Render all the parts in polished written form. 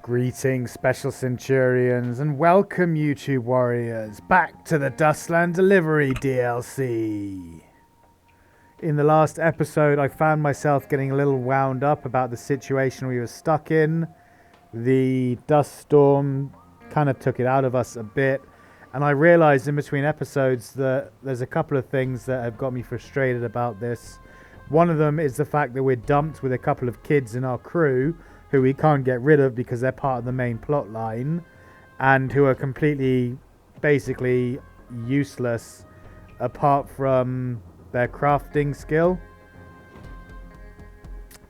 Greetings, Special Centurions, and welcome, YouTube Warriors, back to the Dustland Delivery DLC. In the last episode, I found myself getting a little wound up about the situation we were stuck in. The dust storm kind of took it out of us a bit, and I realized in between episodes that there's a couple of things that have got me frustrated about this. One of them is the fact that we're dumped with a couple of kids in our crew who we can't get rid of because they're part of the main plot line and who are completely, basically useless apart from their crafting skill,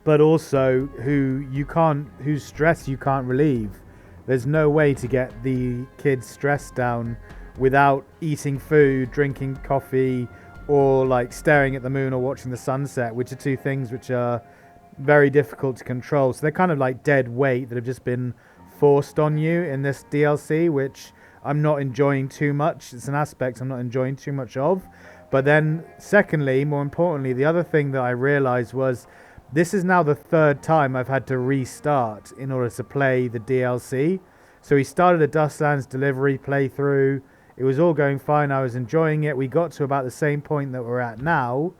but also whose stress you can't relieve. There's no way to get the kids' stress down without eating food, drinking coffee, or like staring at the moon or watching the sunset, which are two things which are very difficult to control. So they're kind of like dead weight that have just been forced on you in this DLC, which I'm not enjoying too much. It's an aspect I'm not enjoying too much of. But then secondly, more importantly, the other thing that I realized was this is now the third time I've had to restart in order to play the DLC. So we started a Dustlands Delivery playthrough. It was all going fine. I was enjoying it. We got to about the same point that we're at now.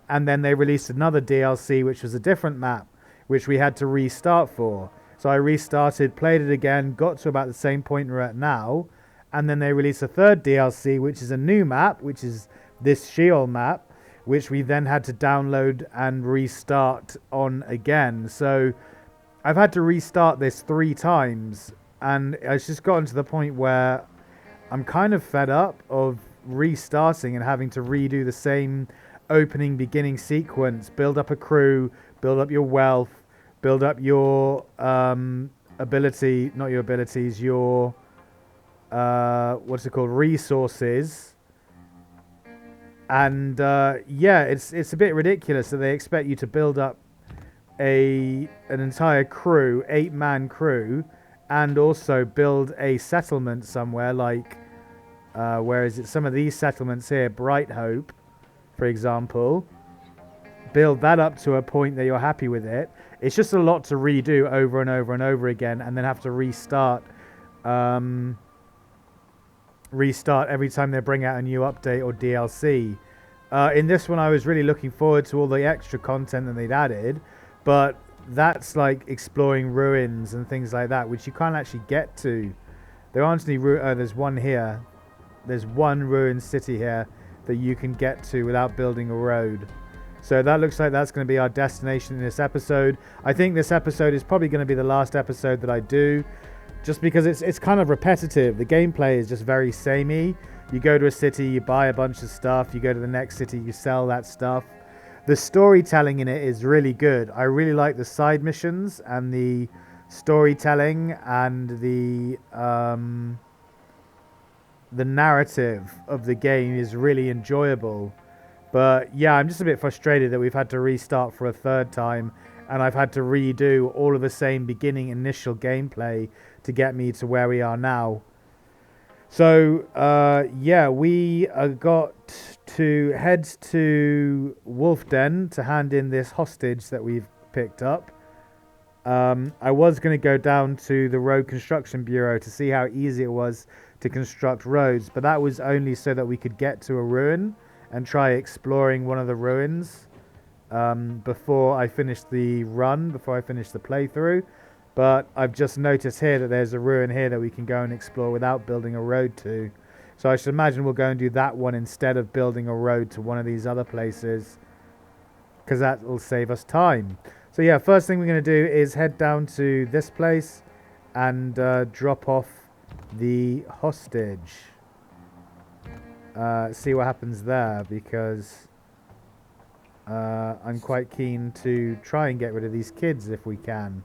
And then they released another DLC, which was a different map, which we had to restart for. So I restarted, played it again, got to about the same point we're at now. And then they released a third DLC, which is a new map, which is this Sheol map, which we then had to download and restart on again. So I've had to restart this 3 times. And it's just gotten to the point where I'm kind of fed up of restarting and having to redo the same opening beginning sequence. Build up a crew, build up your wealth, build up your ability, not your abilities, your what's it called, resources. And yeah, it's a bit ridiculous that they expect you to build up an entire crew, 8-man crew, and also build a settlement somewhere like where is it, some of these settlements here, Bright Hope, for example. Build that up to a point that you're happy with it. It's just a lot to redo over and over and over again, and then have to restart every time they bring out a new update or DLC. In this one I was really looking forward to all the extra content that they'd added, but that's like exploring ruins and things like that, which you can't actually get to. There aren't any there's one here. There's one ruined city here that you can get to without building a road. So that looks like that's going to be our destination in this episode. I think this episode is probably going to be the last episode that I do, just because it's kind of repetitive. The gameplay is just very samey. You go to a city, you buy a bunch of stuff, you go to the next city, you sell that stuff. The storytelling in it is really good. I really like the side missions and the storytelling and the narrative of the game is really enjoyable. But yeah, I'm just a bit frustrated that we've had to restart for a third time, and I've had to redo all of the same beginning initial gameplay to get me to where we are now. So yeah, we got to head to Wolf Den to hand in this hostage that we've picked up. I was going to go down to the Road Construction Bureau to see how easy it was to construct roads, but that was only so that we could get to a ruin and try exploring one of the ruins before I finished the playthrough. But I've just noticed here that there's a ruin here that we can go and explore without building a road to. So I should imagine we'll go and do that one instead of building a road to one of these other places, because that will save us time. So yeah, first thing we're going to do is head down to this place and drop off the hostage. See what happens there, because I'm quite keen to try and get rid of these kids if we can.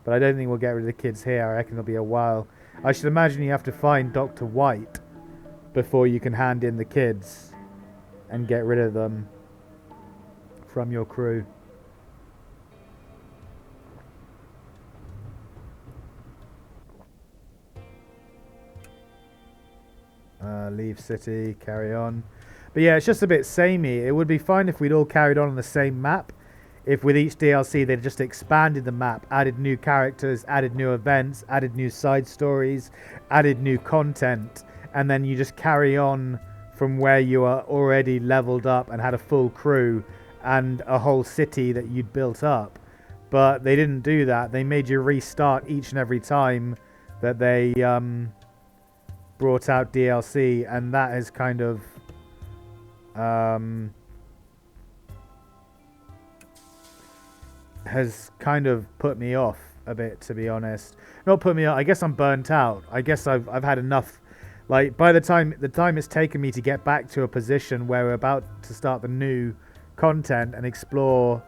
But I don't think we'll get rid of the kids here. I reckon it'll be a while. I should imagine you have to find Dr. White before you can hand in the kids and get rid of them from your crew. Leave city, carry on. But yeah, it's just a bit samey. It would be fine if we'd all carried on the same map. if with each DLC they just expanded the map, added new characters, added new events, added new side stories, added new content, and then you just carry on from where you are already leveled up and had a full crew and a whole city that you'd built up. But they didn't do that. They made you restart each and every time that they brought out DLC, and that has kind of put me off a bit, to be honest. Not put me off. I guess I'm burnt out. I guess I've had enough. Like, by the time it's taken me to get back to a position where we're about to start the new content and explore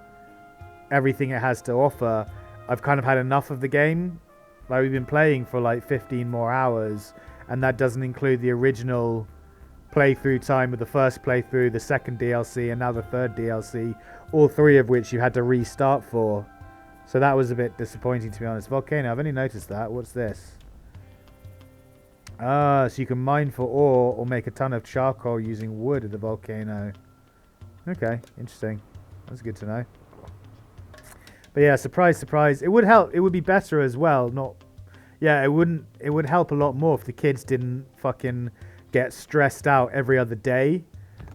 everything it has to offer, I've kind of had enough of the game. Like, we've been playing for like 15 more hours, and that doesn't include the original playthrough time of the first playthrough, the second DLC, and now the third DLC, all three of which you had to restart for. So that was a bit disappointing, to be honest. Volcano, I've only noticed that. What's this? So you can mine for ore or make a ton of charcoal using wood at the volcano. Okay, interesting. That's good to know. But yeah, surprise, surprise. It would help. It would be better as well. It would help a lot more if the kids didn't fucking get stressed out every other day.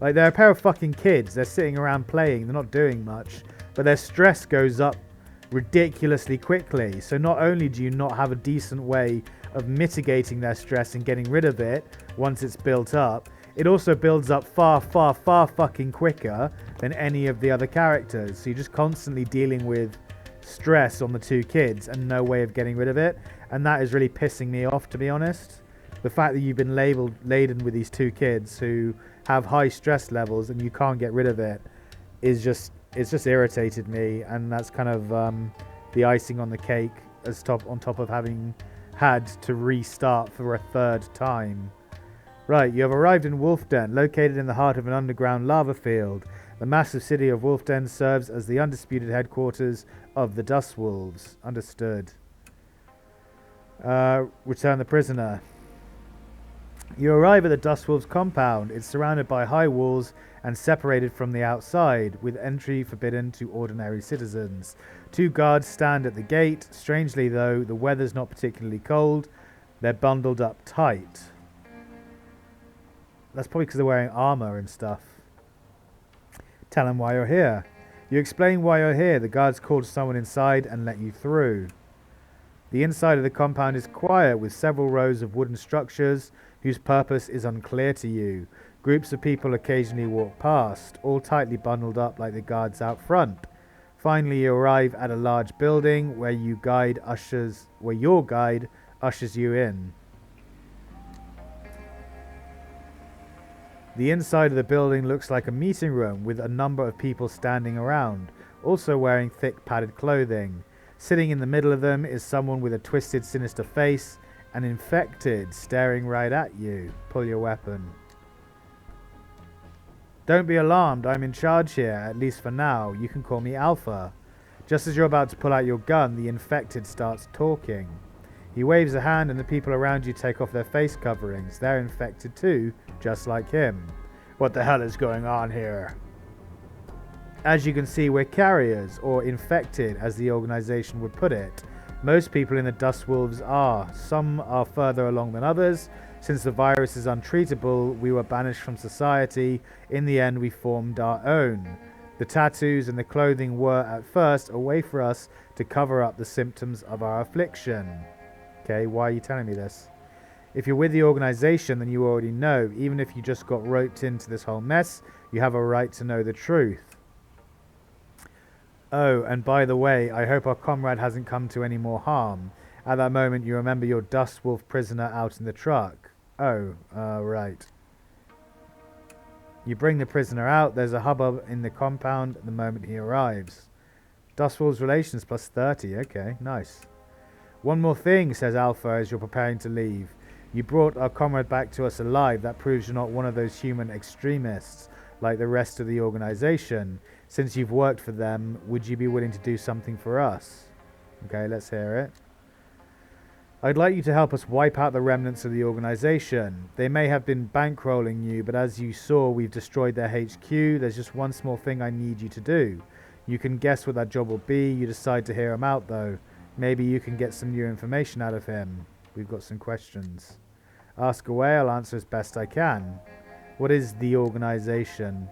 Like, they're a pair of fucking kids. They're sitting around playing. They're not doing much. But their stress goes up ridiculously quickly. So not only do you not have a decent way of mitigating their stress and getting rid of it once it's built up, it also builds up far, far, far fucking quicker than any of the other characters. So you're just constantly dealing with stress on the two kids and no way of getting rid of it. And that is really pissing me off, to be honest. The fact that you've been laden with these two kids who have high stress levels and you can't get rid of it is just, it's just irritated me. And that's kind of the icing on the cake on top of having had to restart for a third time. Right, you have arrived in Wolfden, located in the heart of an underground lava field. The massive city of Wolfden serves as the undisputed headquarters of the Dust Wolves. Understood. Return the prisoner. You arrive at the Dust Wolves compound. It's surrounded by high walls and separated from the outside, with entry forbidden to ordinary citizens. 2 guards stand at the gate. Strangely, though, the weather's not particularly cold. They're bundled up tight. That's probably because they're wearing armor and stuff. Tell them why you're here. You explain why you're here. The guards called someone inside and let you through. The inside of the compound is quiet, with several rows of wooden structures whose purpose is unclear to you. Groups of people occasionally walk past, all tightly bundled up like the guards out front. Finally, you arrive at a large building where your guide ushers you in. The inside of the building looks like a meeting room with a number of people standing around, also wearing thick padded clothing. Sitting in the middle of them is someone with a twisted, sinister face and infected, staring right at you. Pull your weapon. Don't be alarmed, I'm in charge here, at least for now. You can call me Alpha. Just as you're about to pull out your gun, the infected starts talking. He waves a hand and the people around you take off their face coverings. They're infected too, just like him. What the hell is going on here? As you can see, we're carriers, or infected as the organization would put it. Most people in the Dust Wolves are. Some are further along than others. Since the virus is untreatable, we were banished from society. In the end, we formed our own. The tattoos and the clothing were, at first, a way for us to cover up the symptoms of our affliction. Okay, why are you telling me this? If you're with the organization, then you already know. Even if you just got roped into this whole mess, you have a right to know the truth. Oh, and by the way, I hope our comrade hasn't come to any more harm. At that moment, you remember your Dust Wolf prisoner out in the truck. Oh, right. You bring the prisoner out. There's a hubbub in the compound the moment he arrives. Dust Wolves relations plus 30. Okay, nice. One more thing, says Alpha as you're preparing to leave. You brought our comrade back to us alive. That proves you're not one of those human extremists like the rest of the organization. Since you've worked for them, would you be willing to do something for us? Okay, let's hear it. I'd like you to help us wipe out the remnants of the organization. They may have been bankrolling you, but as you saw, we've destroyed their HQ. There's just one small thing I need you to do. You can guess what that job will be. You decide to hear him out, though. Maybe you can get some new information out of him. We've got some questions. Ask away, I'll answer as best I can. What is the organization?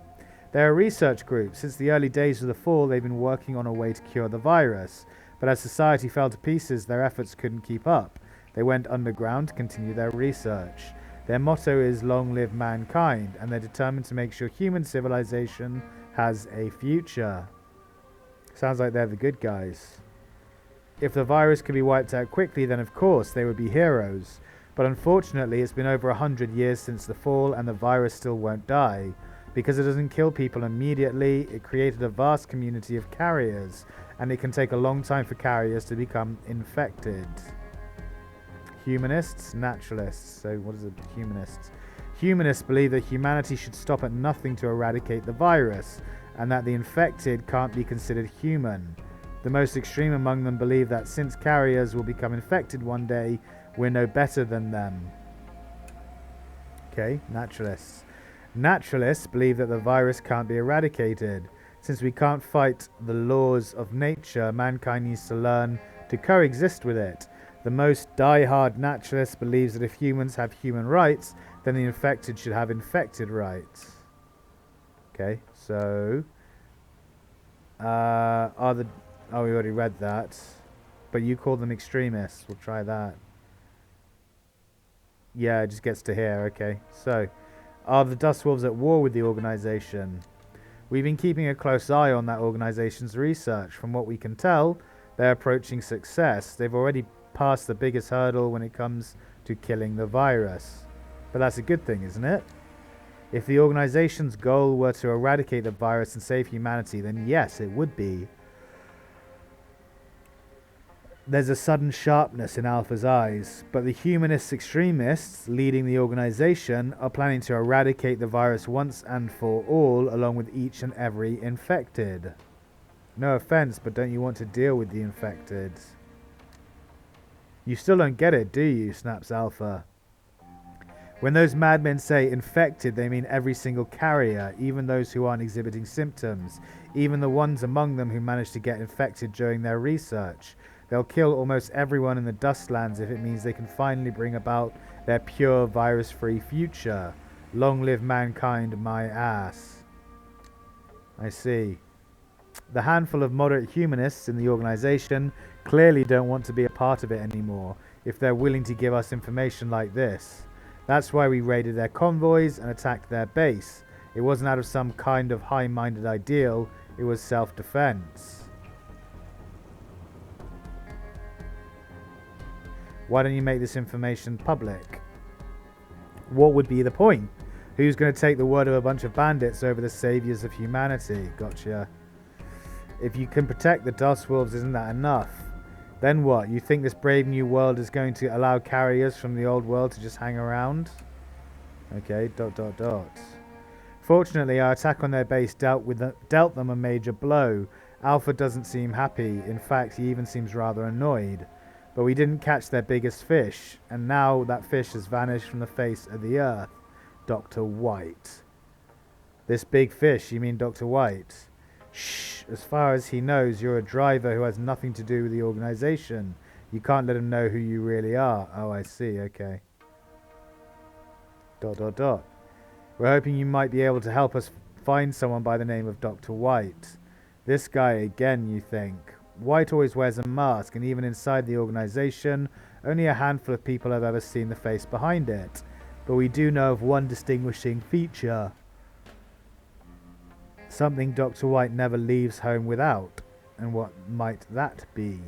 They're a research group. Since the early days of the fall, they've been working on a way to cure the virus. But as society fell to pieces, their efforts couldn't keep up. They went underground to continue their research. Their motto is "Long live mankind," and they're determined to make sure human civilization has a future. Sounds like they're the good guys. If the virus could be wiped out quickly, then of course they would be heroes. But unfortunately, it's been over 100 years since the fall, and the virus still won't die. Because it doesn't kill people immediately, it created a vast community of carriers, and it can take a long time for carriers to become infected. Humanists, naturalists. So what is it, humanists? Humanists believe that humanity should stop at nothing to eradicate the virus, and that the infected can't be considered human. The most extreme among them believe that since carriers will become infected one day, we're no better than them. Okay, naturalists. Naturalists believe that the virus can't be eradicated. Since we can't fight the laws of nature, mankind needs to learn to coexist with it. The most die-hard naturalist believes that if humans have human rights, then the infected should have infected rights. Okay, so we already read that, but you call them extremists. We'll try that. Yeah, it just gets to here. Okay, so are the Dustwolves at war with the organization? We've been keeping a close eye on that organization's research. From what we can tell, they're approaching success. They've already passed the biggest hurdle when it comes to killing the virus. But that's a good thing, isn't it? If the organization's goal were to eradicate the virus and save humanity, then yes, it would be. There's a sudden sharpness in Alpha's eyes, but the humanist extremists leading the organization are planning to eradicate the virus once and for all, along with each and every infected. No offense, but don't you want to deal with the infected? You still don't get it, do you? Snaps Alpha. When those madmen say infected, they mean every single carrier, even those who aren't exhibiting symptoms, even the ones among them who managed to get infected during their research. They'll kill almost everyone in the Dustlands if it means they can finally bring about their pure virus-free future. Long live mankind, my ass. I see. The handful of moderate humanists in the organization clearly don't want to be a part of it anymore if they're willing to give us information like this. That's why we raided their convoys and attacked their base. It wasn't out of some kind of high-minded ideal, it was self-defense. Why don't you make this information public? What would be the point? Who's going to take the word of a bunch of bandits over the saviors of humanity? Gotcha. If you can protect the Dustwolves, isn't that enough? Then what? You think this brave new world is going to allow carriers from the old world to just hang around? Okay, ... Fortunately, our attack on their base dealt them a major blow. Alpha doesn't seem happy. In fact, he even seems rather annoyed. But we didn't catch their biggest fish, and now that fish has vanished from the face of the earth. Dr. White. This big fish, you mean Dr. White? Shh, as far as he knows, you're a driver who has nothing to do with the organization. You can't let him know who you really are. Oh, I see, okay. ... We're hoping you might be able to help us find someone by the name of Dr. White. This guy again, you think? White always wears a mask, and even inside the organization, only a handful of people have ever seen the face behind it. But we do know of one distinguishing feature. Something Dr. White never leaves home without. And what might that be?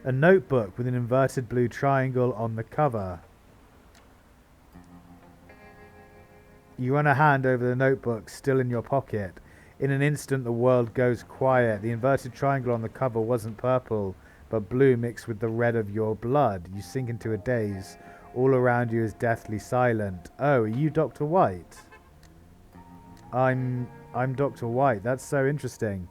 A notebook with an inverted blue triangle on the cover. You run a hand over the notebook, still in your pocket. In an instant, the world goes quiet. The inverted triangle on the cover wasn't purple, but blue mixed with the red of your blood. You sink into a daze. All around you is deathly silent. Oh, are you Dr. White? I'm Dr. White. That's so interesting.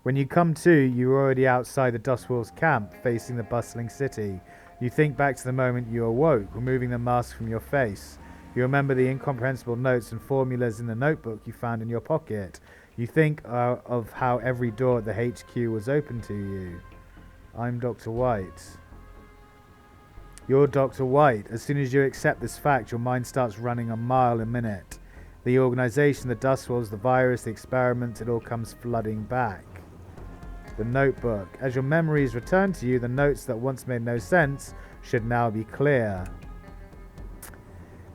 When you come to, you're already outside the Dustwolves camp, facing the bustling city. You think back to the moment you awoke, removing the mask from your face. You remember the incomprehensible notes and formulas in the notebook you found in your pocket. You think of how every door at the HQ was open to you. I'm Dr. White. You're Dr. White. As soon as you accept this fact, your mind starts running a mile a minute. The organization, the dust walls, the virus, the experiment, it all comes flooding back. The notebook. As your memories return to you, the notes that once made no sense should now be clear.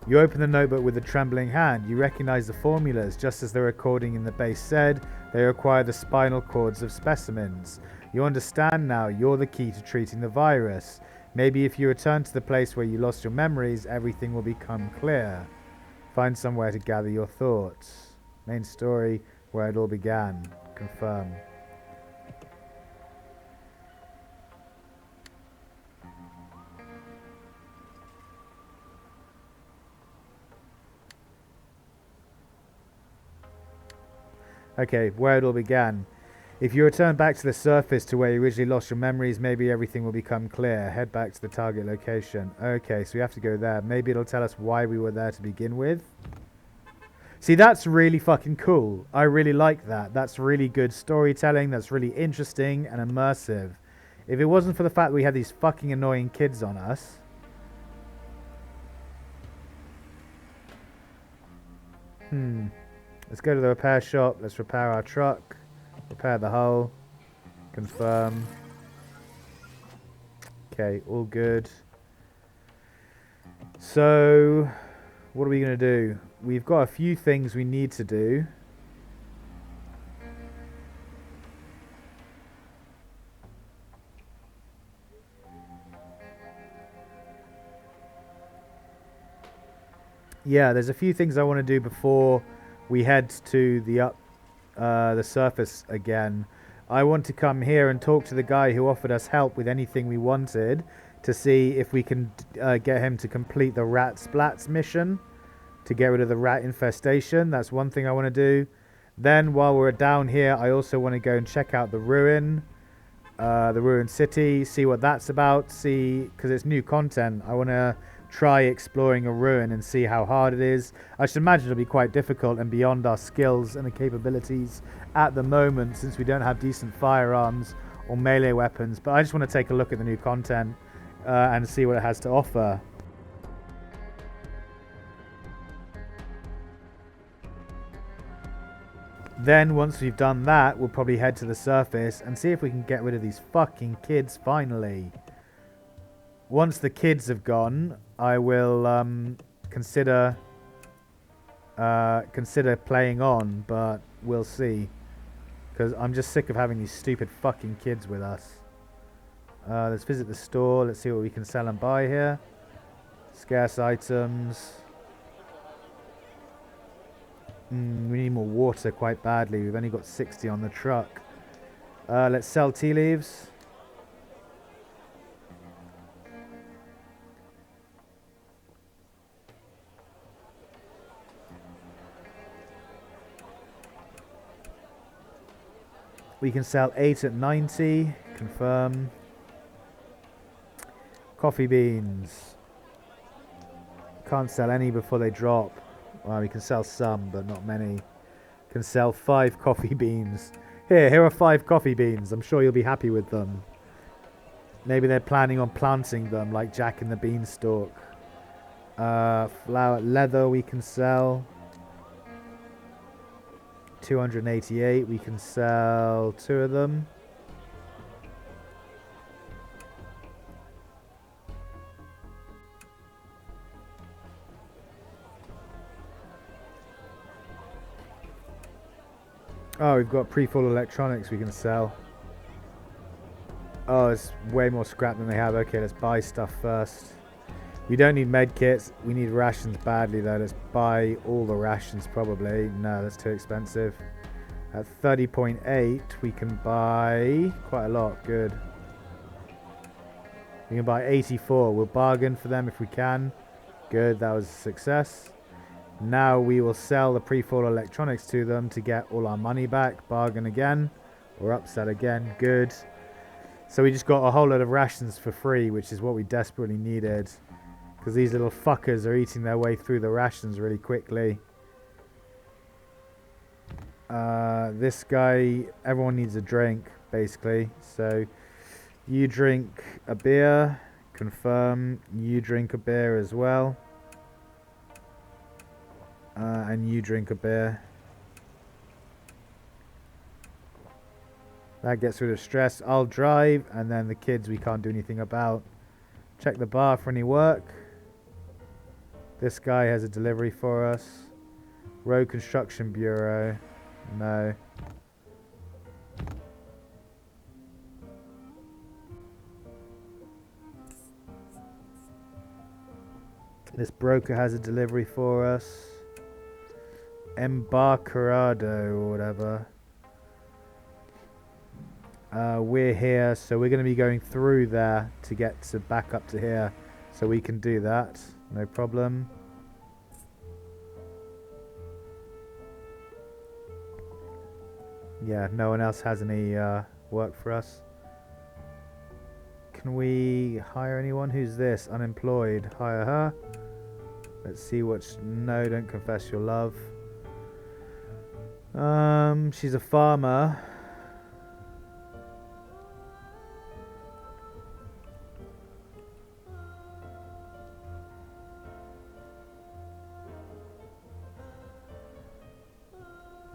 You open the notebook with a trembling hand. You recognize the formulas. Just as the recording in the base said, they require the spinal cords of specimens. You understand now you're the key to treating the virus. Maybe if you return to the place where you lost your memories, everything will become clear. Find somewhere to gather your thoughts. Main story, where it all began. Confirm. Okay, where it all began. If you return back to the surface to where you originally lost your memories, maybe everything will become clear. Head back to the target location. Okay, so we have to go there. Maybe it'll tell us why we were there to begin with. See, that's really fucking cool. I really like that. That's really good storytelling. That's really interesting and immersive. If it wasn't for the fact that we had these fucking annoying kids on us. Let's go to the repair shop. Let's repair our truck. Repair the hull. Confirm. Okay, all good. So, what are we going to do? We've got a few things we need to do. Yeah, there's a few things I want to do before we head to the surface again. I want to come here and talk to the guy who offered us help with anything we wanted to see if we can get him to complete the rat splats mission to get rid of the rat infestation. That's one thing I want to do. Then while we're down here, I also want to go and check out the ruined city, see what that's about, because it's new content. I want to try exploring a ruin and see how hard it is. I should imagine it'll be quite difficult and beyond our skills and the capabilities at the moment, since we don't have decent firearms or melee weapons. But I just want to take a look at the new content and see what it has to offer. Then once we've done that, we'll probably head to the surface and see if we can get rid of these fucking kids finally. Once the kids have gone, I will consider playing on, but we'll see. Because I'm just sick of having these stupid fucking kids with us. Let's visit the store. Let's see what we can sell and buy here. Scarce items. We need more water quite badly. We've only got 60 on the truck. Let's sell tea leaves. We can sell 8 at 90. Confirm. Coffee beans. Can't sell any before they drop. Well, we can sell some, but not many. Can sell 5 coffee beans. Here are 5 coffee beans. I'm sure you'll be happy with them. Maybe they're planning on planting them like Jack and the Beanstalk. Flower leather we can sell. 288. We can sell 2 of them. Oh, we've got pre-full electronics we can sell. Oh, it's way more scrap than they have. Okay, let's buy stuff first. We don't need med kits. We need rations badly, though. Let's buy all the rations, probably. No, that's too expensive. At 30.8, we can buy quite a lot. Good. We can buy 84. We'll bargain for them if we can. Good, that was a success. Now we will sell the pre-full electronics to them to get all our money back. Bargain again. Or upsell again. Good. So we just got a whole lot of rations for free, which is what we desperately needed. Because these little fuckers are eating their way through the rations really quickly. This guy, everyone needs a drink, basically. So you drink a beer, confirm. You drink a beer as well. And you drink a beer. That gets rid of stress. I'll drive, and then the kids we can't do anything about. Check the bar for any work. This guy has a delivery for us. Road Construction Bureau. No. This broker has a delivery for us. Embarcado or whatever. We're here, so we're going to be going through there to get to back up to here, so we can do that. No problem. Yeah, no one else has any work for us. Can we hire anyone? Who's this? Unemployed. Hire her. Let's see what's... No, don't confess your love. She's a farmer.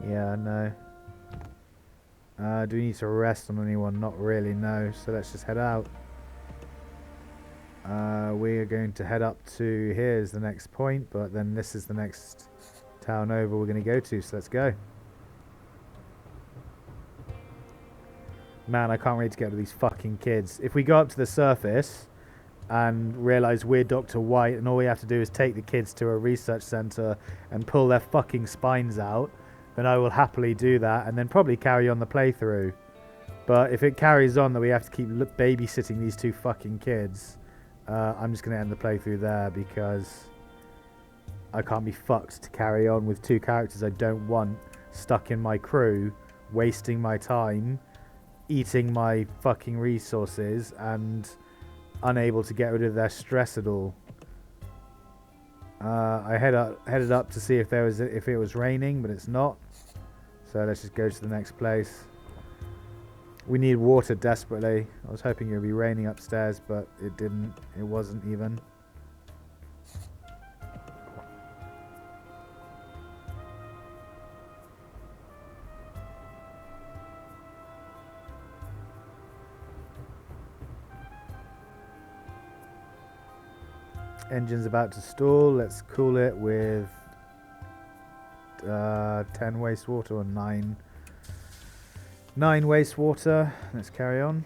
Yeah, no. Do we need to rest on anyone? Not really, no. So let's just head out. We're going to head up to... Here's the next point, but then this is the next town over we're going to go to, so let's go. Man, I can't wait to get to these fucking kids. If we go up to the surface and realise we're Dr. White and all we have to do is take the kids to a research centre and pull their fucking spines out, then I will happily do that and then probably carry on the playthrough. But if it carries on that we have to keep babysitting these two fucking kids, I'm just going to end the playthrough there because I can't be fucked to carry on with two characters I don't want stuck in my crew, wasting my time, eating my fucking resources, and unable to get rid of their stress at all. I headed up to see if it was raining, but it's not. So let's just go to the next place. We need water desperately. I was hoping it would be raining upstairs, but it didn't. It wasn't even. Engine's about to stall. Let's cool it with 10 wastewater or 9 wastewater. Let's carry on.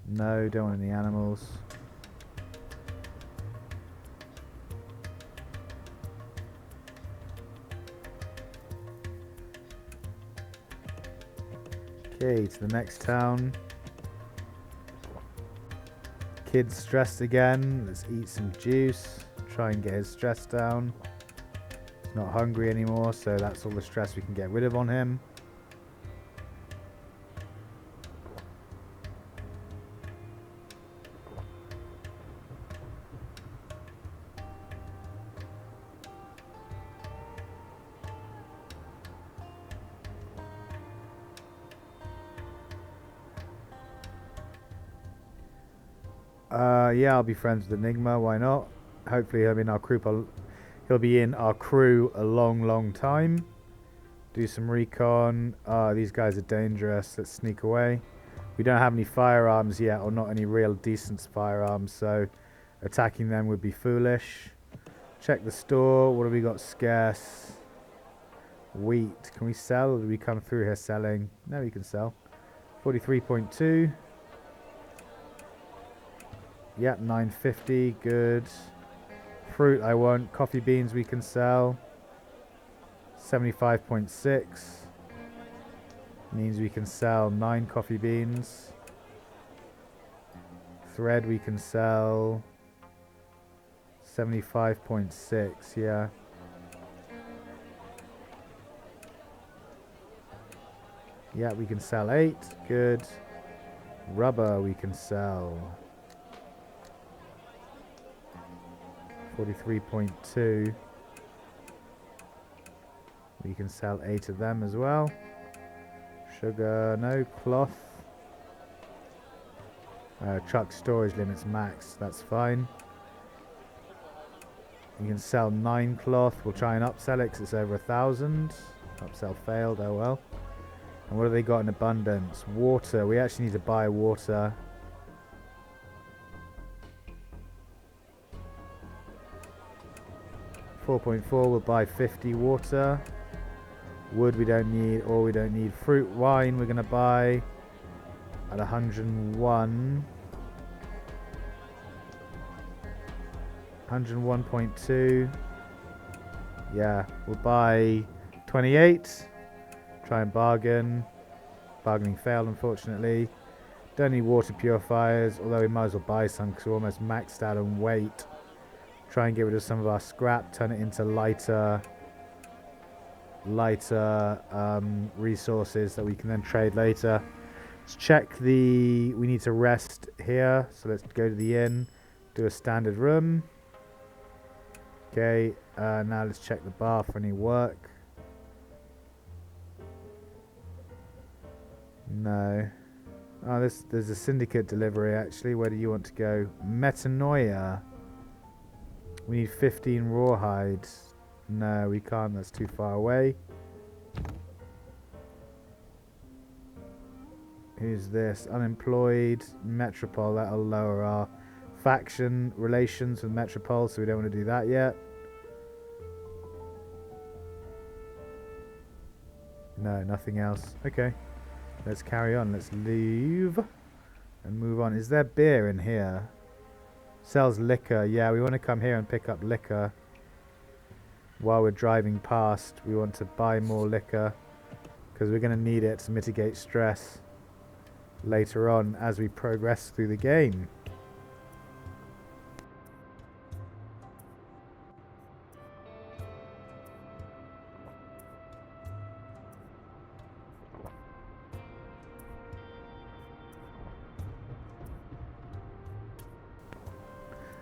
No, don't want any animals. Okay, to the next town. Kid's stressed again. Let's eat some juice. Try and get his stress down. He's not hungry anymore, so that's all the stress we can get rid of on him. Yeah, I'll be friends with Enigma. Why not? Hopefully, he'll be in our crew. He'll be in our crew a long time. Do some recon. These guys are dangerous. Let's sneak away. We don't have any firearms yet, or not any real decent firearms, so attacking them would be foolish. Check the store. What have we got scarce? Wheat. Can we sell, or do we come through here selling? No, we can sell. 43.2. Yep, 950, good. Fruit I want. Coffee beans we can sell. 75.6. Means we can sell 9 coffee beans. Thread we can sell 75.6, yeah. Yeah, we can sell 8. Good. Rubber we can sell 43.2. We can sell 8 of them as well. Sugar, no. Cloth. Truck storage limits max, that's fine. You can sell 9 cloth. We'll try and upsell it because it's over 1,000. Upsell failed, oh well. And what have they got in abundance? Water, we actually need to buy water. $4.4, we'll buy 50 water. Wood we don't need, or we don't need. Fruit wine we're going to buy at 101. 101.2. Yeah, we'll buy 28. Try and bargain. Bargaining failed, unfortunately. Don't need water purifiers, although we might as well buy some because we're almost maxed out on weight. Try and get rid of some of our scrap, turn it into lighter resources that we can then trade later. Let's check we need to rest here, so let's go to the inn, do a standard room. Okay, now let's check the bar for any work. No. Oh, there's a syndicate delivery actually. Where do you want to go? Metanoia. We need 15 rawhide. No, we can't. That's too far away. Who's this? Unemployed. Metropole. That'll lower our faction relations with Metropole, so we don't want to do that yet. No, nothing else. Okay. Let's carry on. Let's leave and move on. Is there beer in here? Sells liquor. Yeah, we want to come here and pick up liquor. While we're driving past, we want to buy more liquor because we're going to need it to mitigate stress later on as we progress through the game.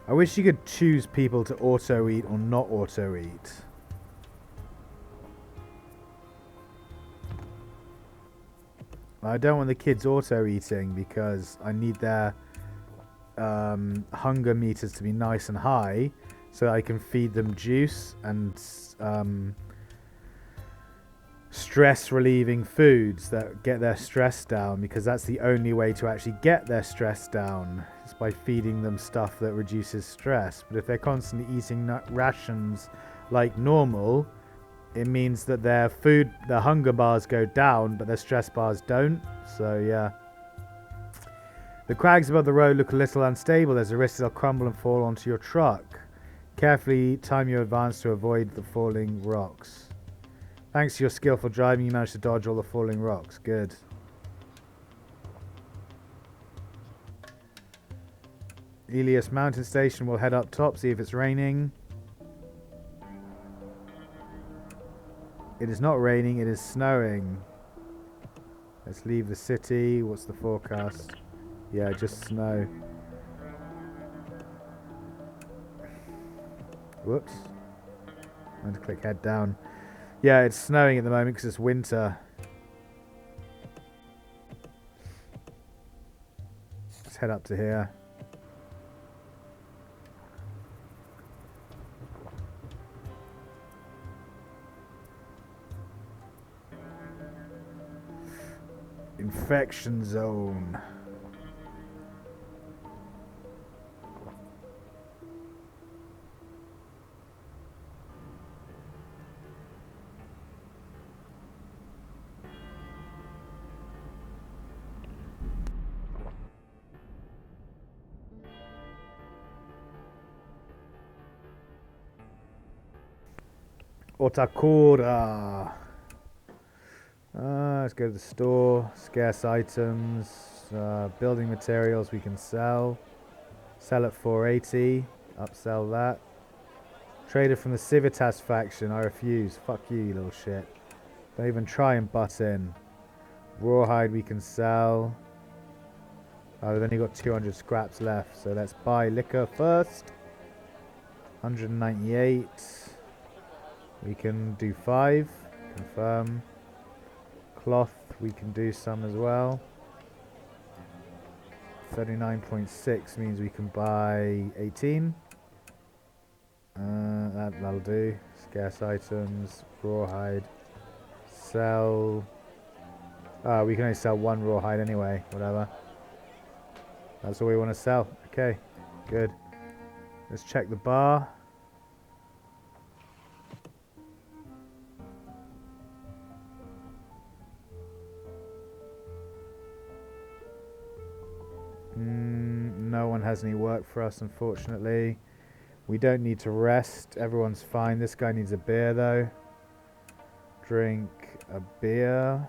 I wish you could choose people to auto-eat or not auto-eat. I don't want the kids auto-eating because I need their hunger meters to be nice and high so that I can feed them juice and stress-relieving foods that get their stress down, because that's the only way to actually get their stress down, is by feeding them stuff that reduces stress. But if they're constantly eating rations like normal, it means that their hunger bars go down, but their stress bars don't. So yeah. The crags above the road look a little unstable. There's a risk they'll crumble and fall onto your truck. Carefully time your advance to avoid the falling rocks. Thanks to your skillful driving, you managed to dodge all the falling rocks. Good. Elias Mountain Station, we'll head up top, see if it's raining. It is not raining, it is snowing. Let's leave the city. What's the forecast? Yeah, just snow. Whoops. I had to click head down. Yeah, it's snowing at the moment because it's winter. Let's head up to here. Infection zone. Otakura. Let's go to the store. Scarce items. Building materials we can sell. Sell at 480. Upsell that. Trader from the Civitas faction. I refuse. Fuck you, you little shit. Don't even try and butt in. Rawhide we can sell. Oh, we've only got 200 scraps left, so let's buy liquor first. 198. We can do 5. Confirm. Cloth we can do some as well. 39.6 means we can buy 18. That'll do. Scarce items. Rawhide. Sell. Oh, we can only sell 1 rawhide anyway. Whatever. That's all we want to sell. Okay, good. Let's check the bar. No one has any work for us, unfortunately. We don't need to rest. Everyone's fine. This guy needs a beer, though. Drink a beer.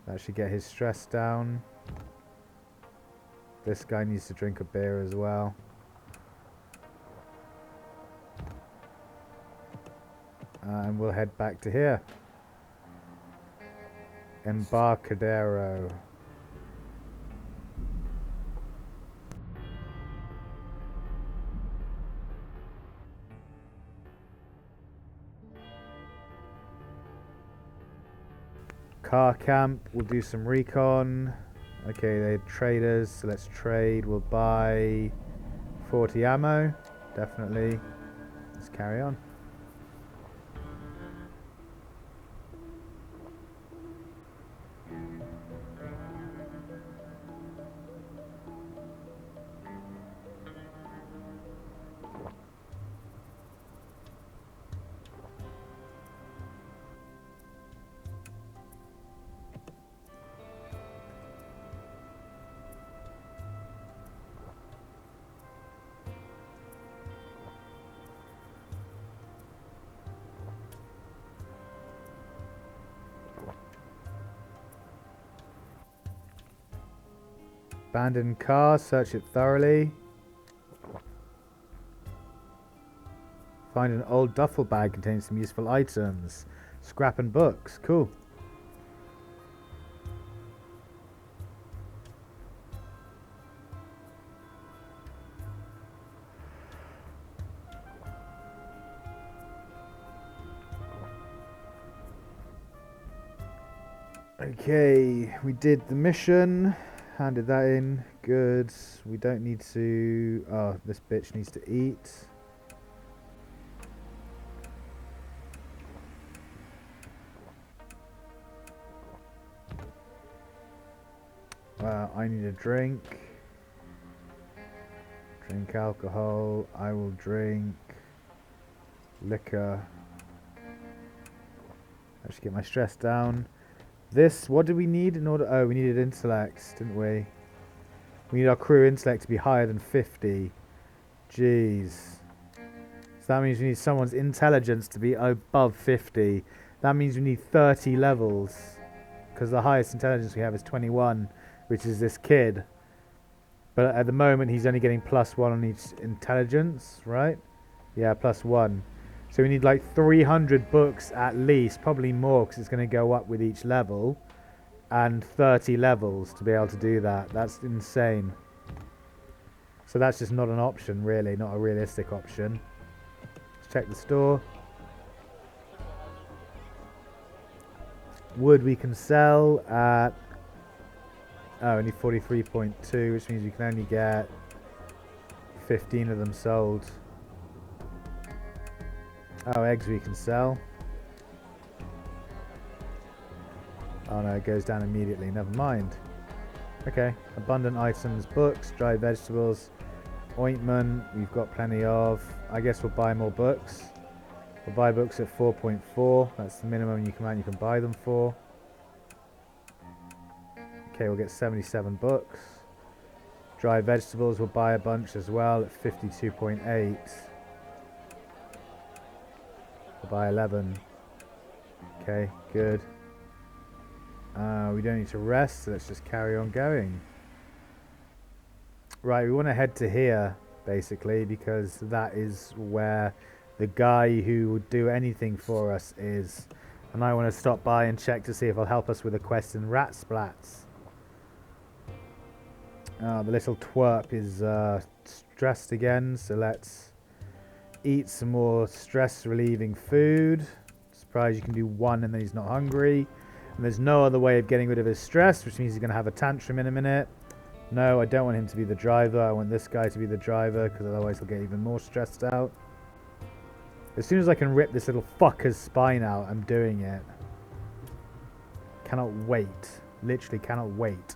That should get his stress down. This guy needs to drink a beer as well. And we'll head back to here. Embarcadero. Car camp, we'll do some recon. Okay, they're traders, so let's trade. We'll buy 40 ammo, definitely. Let's carry on. Abandoned car, search it thoroughly. Find an old duffel bag containing some useful items. Scrap and books, cool. Okay, we did the mission. Handed that in. Good. We don't need to... Oh, this bitch needs to eat. I need a drink. Drink alcohol. I will drink liquor. I should get my stress down. This, what do we need in order... Oh, we needed intellects, didn't we? We need our crew intellect to be higher than 50. Jeez. So that means we need someone's intelligence to be above 50. That means we need 30 levels. Because the highest intelligence we have is 21, which is this kid. But at the moment, he's only getting +1 on each intelligence, right? Yeah, +1. So we need like 300 books at least, probably more because it's going to go up with each level, and 30 levels to be able to do that. That's insane. So that's just not an option, really, not a realistic option. Let's check the store. Wood we can sell at only 43.2, which means we can only get 15 of them sold. Oh, eggs we can sell. Oh no, it goes down immediately. Never mind. Okay. Abundant items, books, dried vegetables, ointment. We've got plenty of. I guess we'll buy more books. We'll buy books at 4.4. That's the minimum you can buy them for. Okay, we'll get 77 books. Dried vegetables, we'll buy a bunch as well at 52.8. By 11. Okay, good. We don't need to rest, so let's just carry on going. Right, we want to head to here, basically, because that is where the guy who would do anything for us is. And I want to stop by and check to see if it'll help us with a quest in Rat Splats. The little twerp is stressed again, so let's eat some more stress-relieving food. Surprised you can do one and then he's not hungry. And there's no other way of getting rid of his stress, which means he's going to have a tantrum in a minute. No, I don't want him to be the driver. I want this guy to be the driver, because otherwise he'll get even more stressed out. As soon as I can rip this little fucker's spine out, I'm doing it. Cannot wait. Literally cannot wait.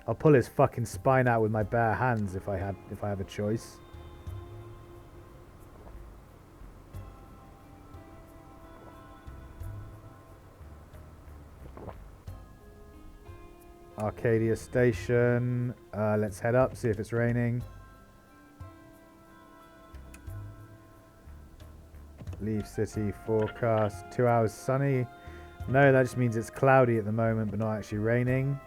I'll pull his fucking spine out with my bare hands if I have a choice. Arcadia Station. Let's head up, see if it's raining. Leave city forecast. 2 hours sunny. No, that just means it's cloudy at the moment, but not actually raining.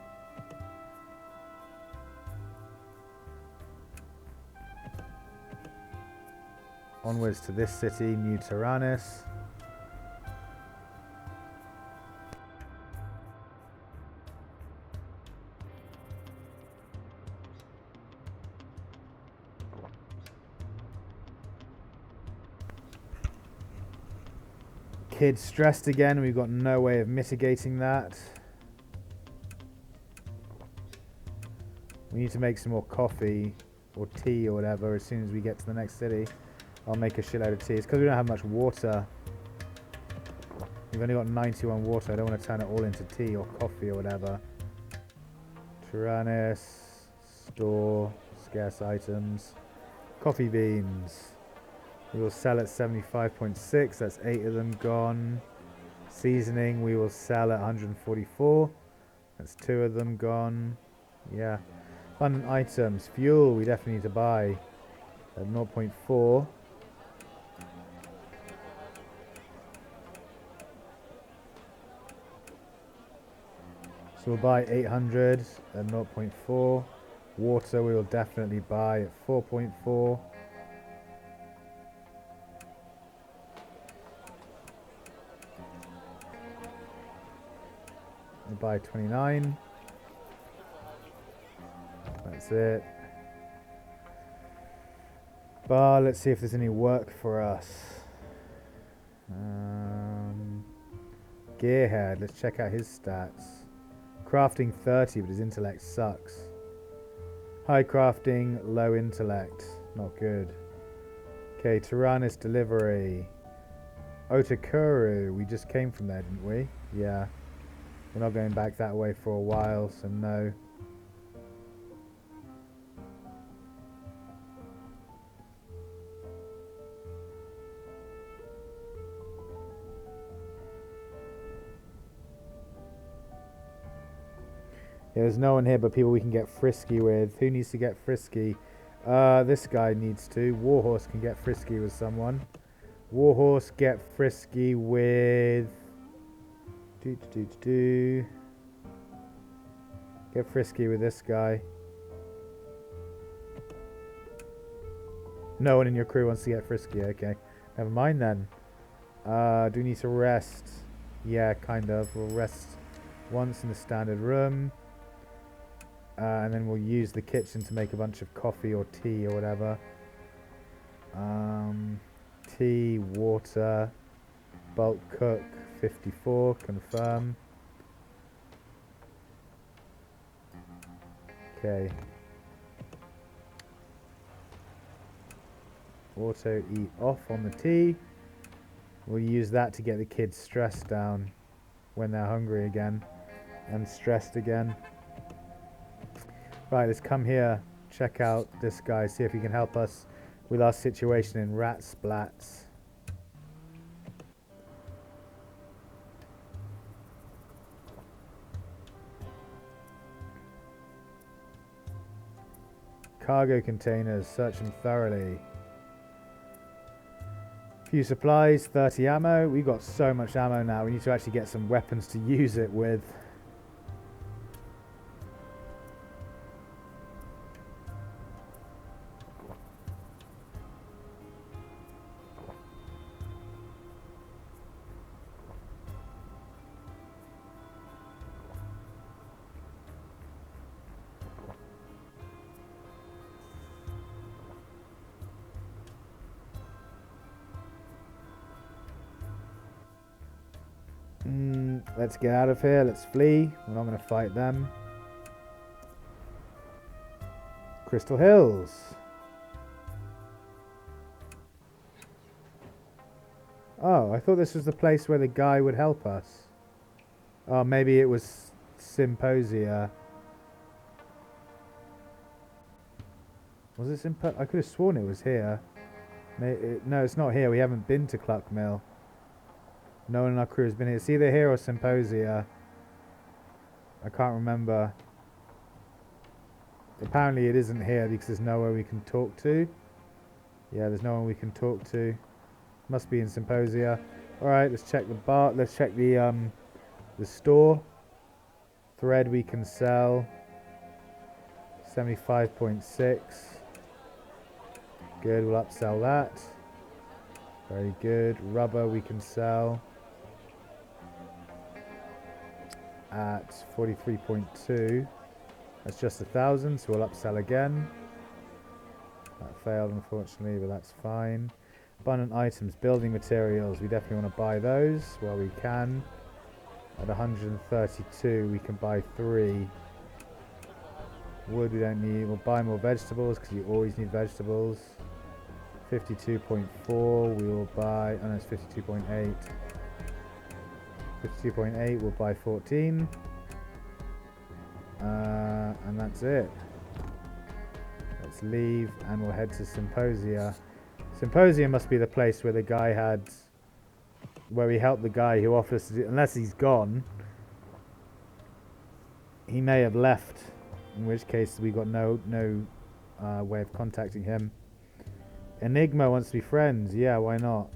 Onwards to this city, New Tyrannus. Kid stressed again. We've got no way of mitigating that. We need to make some more coffee or tea or whatever as soon as we get to the next city. I'll make a shitload of tea. It's because we don't have much water. We've only got 91 water. I don't want to turn it all into tea or coffee or whatever. Tyrannus. Store. Scarce items. Coffee beans. We will sell at 75.6. That's 8 of them gone. Seasoning, we will sell at 144. That's 2 of them gone. Yeah. Fun items. Fuel, we definitely need to buy at 0.4. So we'll buy 800 at 0.4. Water, we will definitely buy at 4.4. Buy 29. That's it. But let's see if there's any work for us. Gearhead, let's check out his stats. Crafting 30, but his intellect sucks. High crafting, low intellect. Not good. Okay, Tyrannus Delivery. Otakuru, we just came from there, didn't we? Yeah. We're not going back that way for a while, so no. Yeah, there's no one here but people we can get frisky with. Who needs to get frisky? This guy needs to. Warhorse can get frisky with someone. Warhorse, get frisky with... Get frisky with this guy. No one in your crew wants to get frisky. Okay, never mind then. Do we need to rest? Yeah, kind of. We'll rest once in the standard room. And then we'll use the kitchen to make a bunch of coffee or tea or whatever. Tea, water, bulk cook, 54, confirm. Okay. Auto eat off on the tea. We'll use that to get the kids stressed down when they're hungry again and stressed again. Right, let's come here, check out this guy, see if he can help us with our situation in Rat Splats. Cargo containers, search them thoroughly. Few supplies, 30 ammo. We've got so much ammo now, we need to actually get some weapons to use it with. Let's get out of here. Let's flee. We're not going to fight them. Crystal Hills. Oh, I thought this was the place where the guy would help us. Oh, maybe it was Symposia. Was it I could have sworn it was here. No, it's not here. We haven't been to Cluck Mill. No one in our crew has been here. It's either here or Symposia. I can't remember. Apparently it isn't here because there's nowhere we can talk to. Yeah, there's no one we can talk to. Must be in Symposia. Alright, let's check the bar. Let's check the store. Thread we can sell. 75.6. Good, we'll upsell that. Very good. Rubber we can sell at 43.2. That's just 1,000, so we'll upsell again. That failed unfortunately, but that's fine. Abundant items, building materials, we definitely want to buy those while we can. At 132 we can buy 3. Wood we don't need. We'll buy more vegetables because you always need vegetables. 52.4 we will buy. Oh no, it's 52.8. 52.8 we'll buy 14. And that's it. Let's leave and we'll head to Symposia. Symposia must be the place where the guy had, where we helped the guy who offered us to do, unless he's gone. He may have left, in which case we got no way of contacting him. Enigma wants to be friends. Yeah, why not?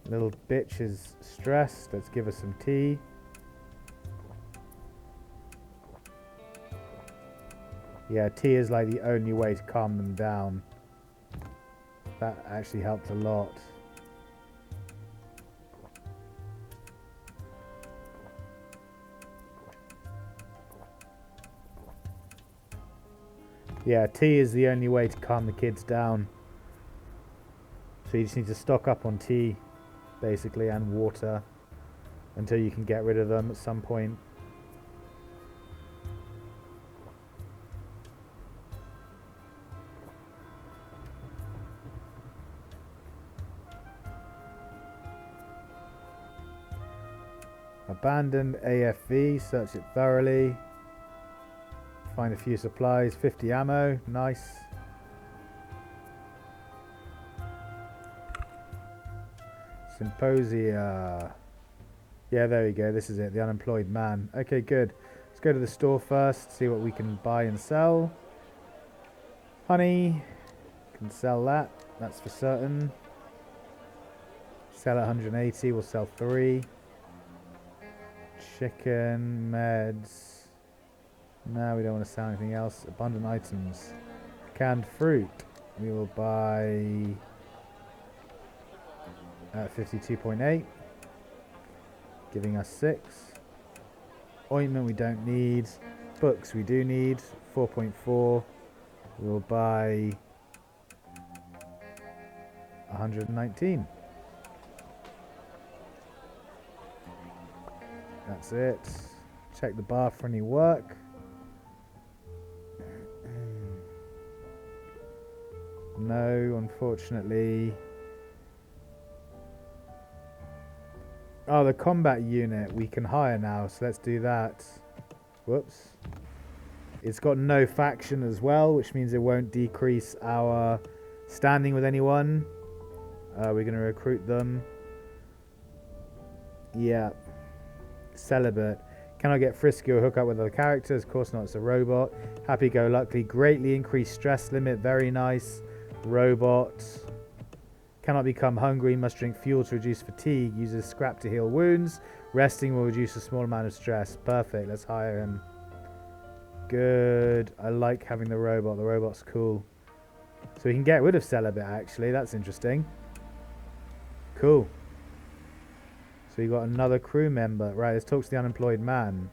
Little bitch is stressed. Let's give her some tea. Yeah, tea is like the only way to calm them down. That actually helped a lot. Yeah, tea is the only way to calm the kids down. So you just need to stock up on tea, basically, and water until you can get rid of them at some point. Abandoned AFV, search it thoroughly. Find a few supplies, 50 ammo, nice. Symposia. Yeah, there we go, this is it, the unemployed man. Okay, good. Let's go to the store first, see what we can buy and sell. Honey, can sell that, that's for certain. Sell at 180, we'll sell 3. Chicken, meds. No, we don't want to sell anything else. Abundant items. Canned fruit. We will buy at 52.8. Giving us 6. Ointment we don't need. Books we do need. 4.4. We'll buy 119. That's it. Check the bar for any work. No, unfortunately. Oh, the combat unit we can hire now, so let's do that. Whoops. It's got no faction as well, which means it won't decrease our standing with anyone. We're going to recruit them. Yeah. Celibate. Cannot get frisky or hook up with other characters. Of course not, it's a robot. Happy-go-lucky. Greatly increased stress limit. Very nice. Robot. Cannot become hungry. Must drink fuel to reduce fatigue. Uses scrap to heal wounds. Resting will reduce a small amount of stress. Perfect. Let's hire him. Good. I like having the robot. The robot's cool. So we can get rid of Celibate, actually. That's interesting. Cool. So you got another crew member. Right, let's talk to the unemployed man.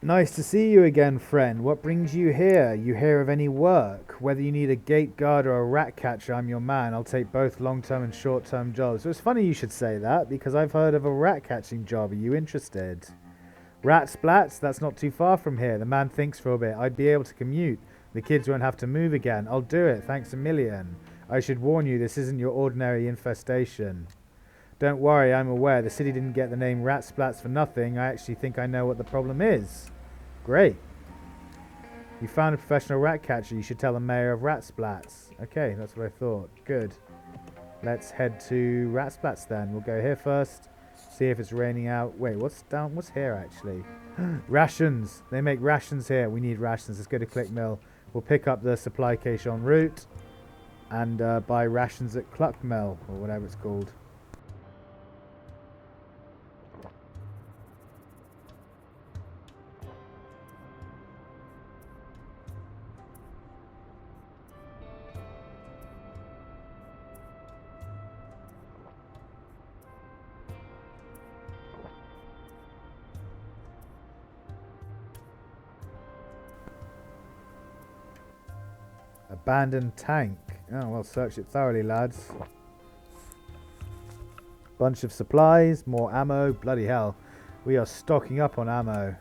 Nice to see you again, friend. What brings you here? You hear of any work? Whether you need a gate guard or a rat catcher, I'm your man. I'll take both long-term and short-term jobs. So it's funny you should say that, because I've heard of a rat catching job. Are you interested? Rat splats? That's not too far from here. The man thinks for a bit. I'd be able to commute. The kids won't have to move again. I'll do it. Thanks a million. I should warn you, this isn't your ordinary infestation. Don't worry, I'm aware. The city didn't get the name Rat Splats for nothing. I actually think I know what the problem is. Great. You found a professional rat catcher. You should tell the mayor of Rat Splats. Okay, that's what I thought. Good. Let's head to Rat Splats then. We'll go here first. See if it's raining out. Wait, what's down? What's here actually? Rations. They make rations here. We need rations. Let's go to Click Mill. We'll pick up the supply cache en route and buy rations at Cluck Mill or whatever it's called. Abandoned tank. Oh, well, search it thoroughly, lads. Bunch of supplies, more ammo. Bloody hell. We are stocking up on ammo.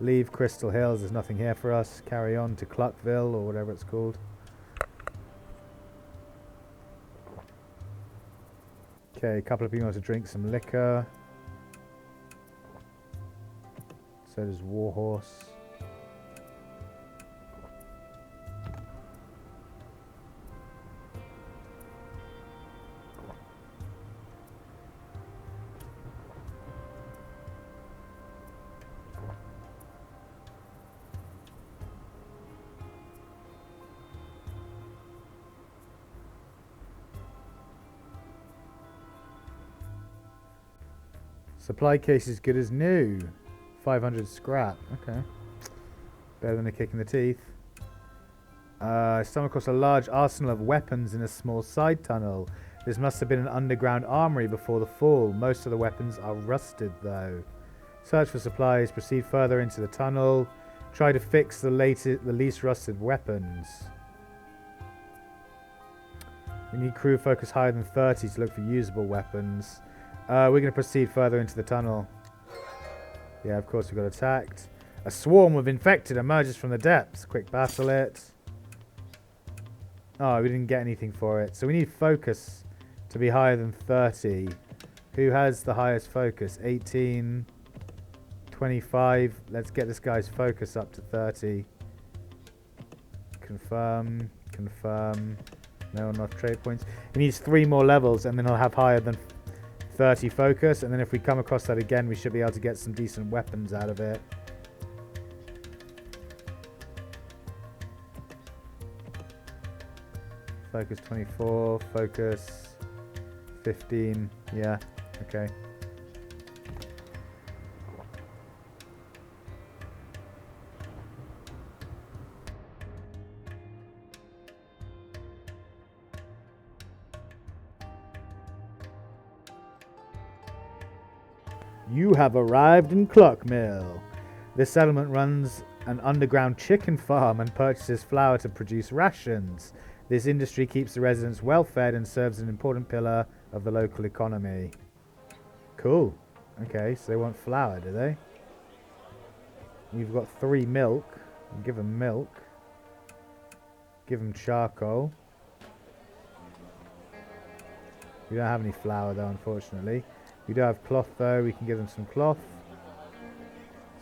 Leave Crystal Hills. There's nothing here for us. Carry on to Cluckville or whatever it's called. Okay, a couple of people want to drink some liquor. So does Warhorse. Supply case is good as new. 500 scrap. Okay. Better than a kick in the teeth. Stumbled across a large arsenal of weapons in a small side tunnel. This must have been an underground armory before the fall. Most of the weapons are rusted though. Search for supplies. Proceed further into the tunnel. Try to fix the least rusted weapons. We need crew focus higher than 30 to look for usable weapons. We're going to proceed further into the tunnel. Yeah, of course we got attacked. A swarm of infected emerges from the depths. Quick battle it. Oh, we didn't get anything for it. So we need focus to be higher than 30. Who has the highest focus? 18, 25. Let's get this guy's focus up to 30. Confirm, confirm. No, not trade points. He needs 3 more levels and then he'll have higher than 30 focus, and then if we come across that again, we should be able to get some decent weapons out of it. Focus 24, focus 15. Yeah, okay. You have arrived in Cluckmill. This settlement runs an underground chicken farm and purchases flour to produce rations. This industry keeps the residents well fed and serves an important pillar of the local economy. Cool. Okay, so they want flour, do they? We've got 3 milk. We'll give them milk. Give them charcoal. We don't have any flour though, unfortunately. We do have cloth though, we can give them some cloth.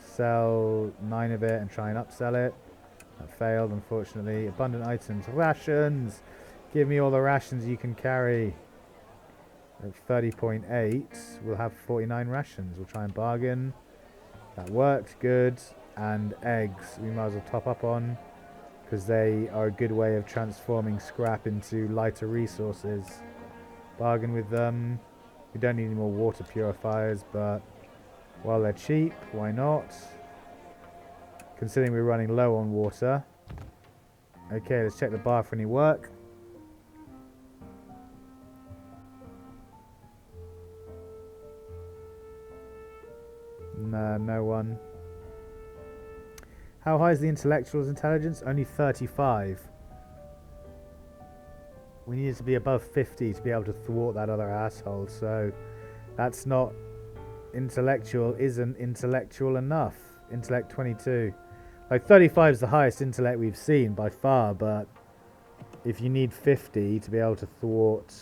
Sell 9 of it and try and upsell it. That failed, unfortunately. Abundant items. Rations! Give me all the rations you can carry. At 30.8, we'll have 49 rations. We'll try and bargain. That worked, good. And eggs, we might as well top up on, because they are a good way of transforming scrap into lighter resources. Bargain with them. We don't need any more water purifiers, but while they're cheap, why not? Considering we're running low on water. Okay, let's check the bar for any work. No, no one. How high is the intellectual's intelligence? Only 35. We need to be above 50 to be able to thwart that other asshole, so that's not intellectual, isn't intellectual enough. Intellect 22. Like 35 is the highest intellect we've seen by far, but if you need 50 to be able to thwart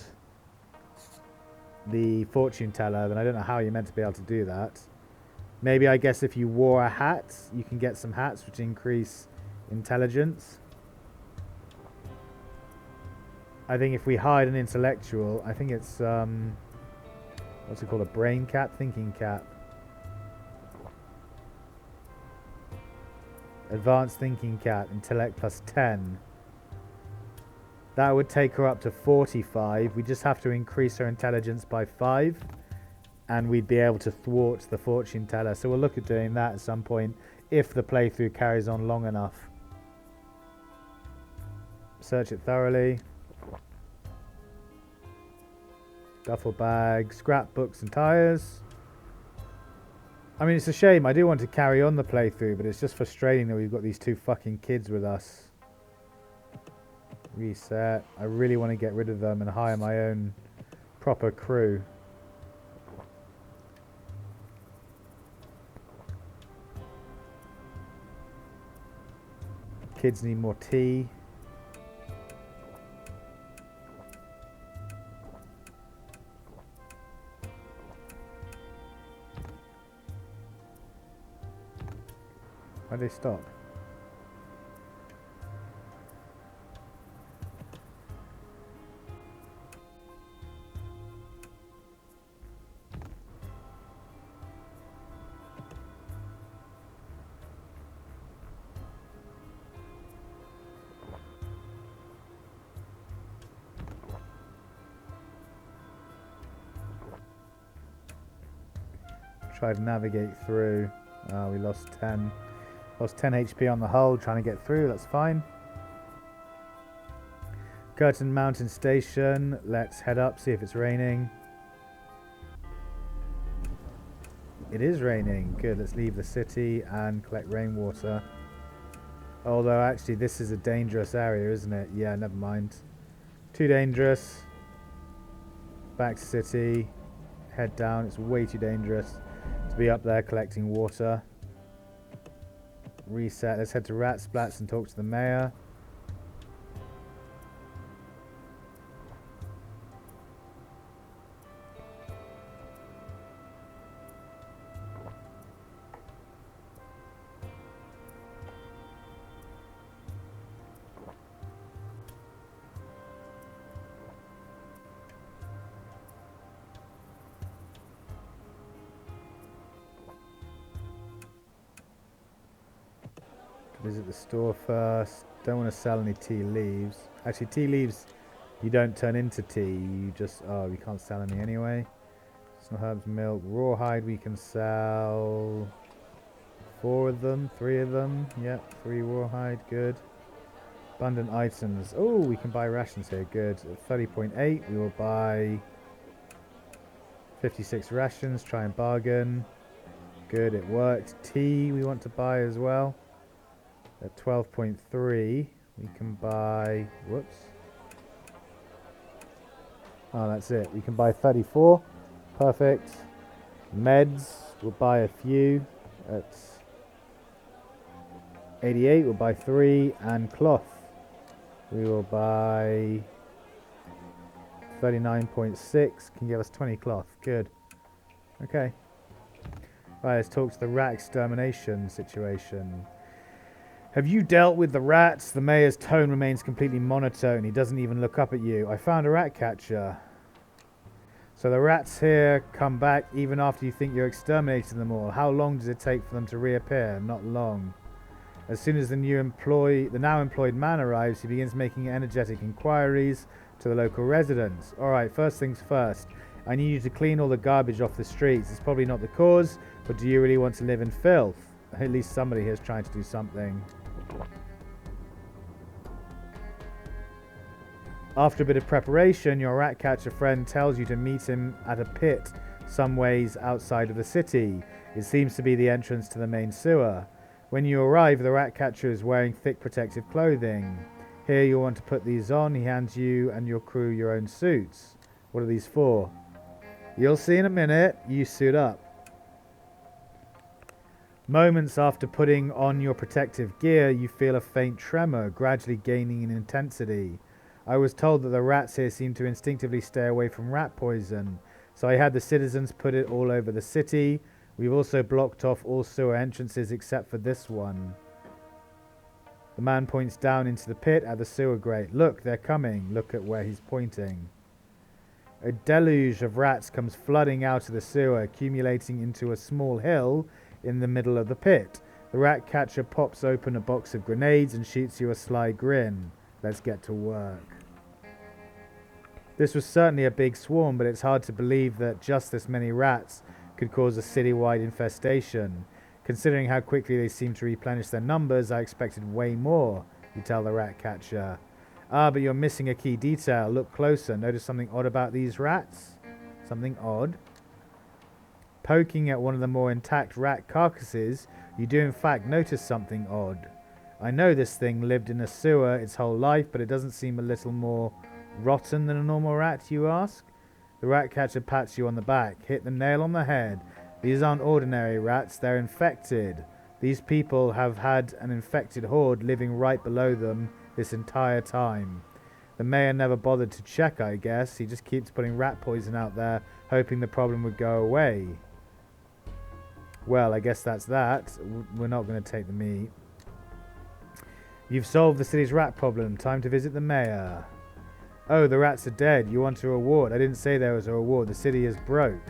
the fortune teller, then I don't know how you're meant to be able to do that. Maybe I guess if you wore a hat, you can get some hats which increase intelligence. I think if we hide an intellectual, I think it's what's it called, a brain cap, thinking cap. Advanced thinking cap, intellect plus 10. That would take her up to 45. We just have to increase her intelligence by 5. And we'd be able to thwart the fortune teller. So we'll look at doing that at some point if the playthrough carries on long enough. Search it thoroughly. Duffel bag, scrapbooks and tires. I mean, it's a shame. I do want to carry on the playthrough, but it's just frustrating that we've got these two fucking kids with us. Reset. I really want to get rid of them and hire my own proper crew. Kids need more tea. Why'd they stop? Try to navigate through. We lost 10. Lost 10 HP on the hull, trying to get through, that's fine. Curtain Mountain Station, let's head up, see if it's raining. It is raining, good, let's leave the city and collect rainwater. Although actually this is a dangerous area, isn't it? Yeah, never mind. Too dangerous. Back to city, head down, it's way too dangerous to be up there collecting water. Reset. Let's head to Rat Splats and talk to the mayor. Visit the store first. Don't want to sell any tea leaves. Actually, tea leaves, you don't turn into tea. You just, oh, we can't sell any anyway. Snow herbs, milk, rawhide. We can sell 4 of them, 3 of them. Yep, 3 rawhide. Good. Abundant items. Oh, we can buy rations here. Good. At 30.8, we will buy 56 rations. Try and bargain. Good, it worked. Tea we want to buy as well. At 12.3, we can buy, whoops. Oh, that's it. We can buy 34. Perfect. Meds, we'll buy a few. At 88, we'll buy 3. And cloth, we will buy 39.6. Can give us 20 cloth. Good. Okay. Right, let's talk to the rat extermination situation. Have you dealt with the rats? The mayor's tone remains completely monotone. He doesn't even look up at you. I found a rat catcher. So the rats here come back even after you think you're exterminating them all. How long does it take for them to reappear? Not long. As soon as the now employed man arrives, he begins making energetic inquiries to the local residents. Alright, first things first. I need you to clean all the garbage off the streets. It's probably not the cause, but do you really want to live in filth? At least somebody here is trying to do something. After a bit of preparation, your rat catcher friend tells you to meet him at a pit some ways outside of the city. It seems to be the entrance to the main sewer. When you arrive, the rat catcher is wearing thick protective clothing. Here you'll want to put these on. He hands you and your crew your own suits. What are these for? You'll see in a minute. You suit up. Moments after putting on your protective gear, you feel a faint tremor, gradually gaining in intensity. I was told that the rats here seem to instinctively stay away from rat poison, so I had the citizens put it all over the city. We've also blocked off all sewer entrances except for this one. The man points down into the pit at the sewer grate. Look, they're coming. Look at where he's pointing. A deluge of rats comes flooding out of the sewer, accumulating into a small hill in the middle of the pit. The rat catcher pops open a box of grenades and shoots you a sly grin. Let's get to work. This was certainly a big swarm, but it's hard to believe that just this many rats could cause a citywide infestation. Considering how quickly they seem to replenish their numbers, I expected way more, you tell the rat catcher. Ah, but you're missing a key detail. Look closer. Notice something odd about these rats? Something odd? Poking at one of the more intact rat carcasses, you do in fact notice something odd. I know this thing lived in a sewer its whole life, but it doesn't seem a little more rotten than a normal rat, you ask? The rat catcher pats you on the back. Hit the nail on the head. These aren't ordinary rats, they're infected. These people have had an infected horde living right below them this entire time. The mayor never bothered to check, I guess. He just keeps putting rat poison out there, hoping the problem would go away. Well, I guess that's that. We're not going to take the meat. You've solved the city's rat problem. Time to visit the mayor. Oh, the rats are dead. You want a reward? I didn't say there was a reward. The city is broke.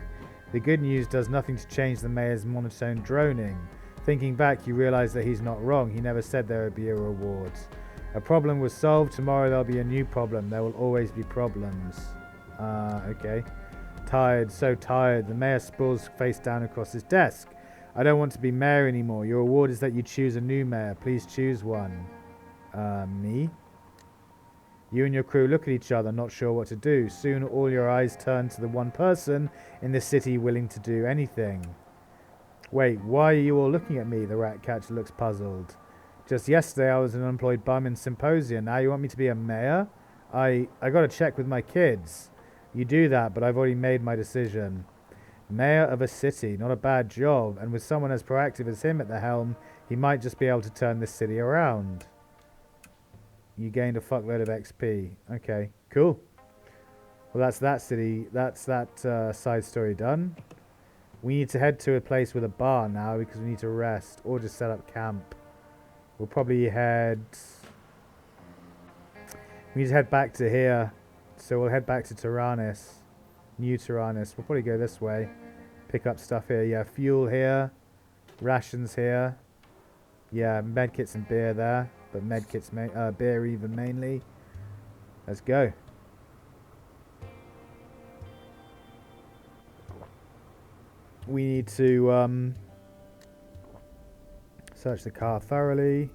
The good news does nothing to change the mayor's monotone droning. Thinking back, you realize that he's not wrong. He never said there would be a reward. A problem was solved. Tomorrow there'll be a new problem. There will always be problems. Okay. Tired, so tired. The mayor sprawls face down across his desk. I don't want to be mayor anymore. Your reward is that you choose a new mayor. Please choose one. Me? You and your crew look at each other, not sure what to do. Soon all your eyes turn to the one person in the city willing to do anything. Wait, why are you all looking at me? The rat catcher looks puzzled. Just yesterday I was an unemployed bum in Symposia. Now you want me to be a mayor? I got to check with my kids. You do that, but I've already made my decision. Mayor of a city, not a bad job, and with someone as proactive as him at the helm, he might just be able to turn this city around. You gained a fuckload of XP. Okay, cool. Well, that's that city. That's that side story done. We need to head to a place with a bar now because we need to rest or just set up camp. We'll probably head... We need to head back to here. So we'll head back to Tyrannus. New Tyrannus. We'll probably go this way. Pick up stuff here. Yeah, fuel here. Rations here. Yeah, medkits and beer there. But medkits, beer even mainly. Let's go. We need to search the car thoroughly.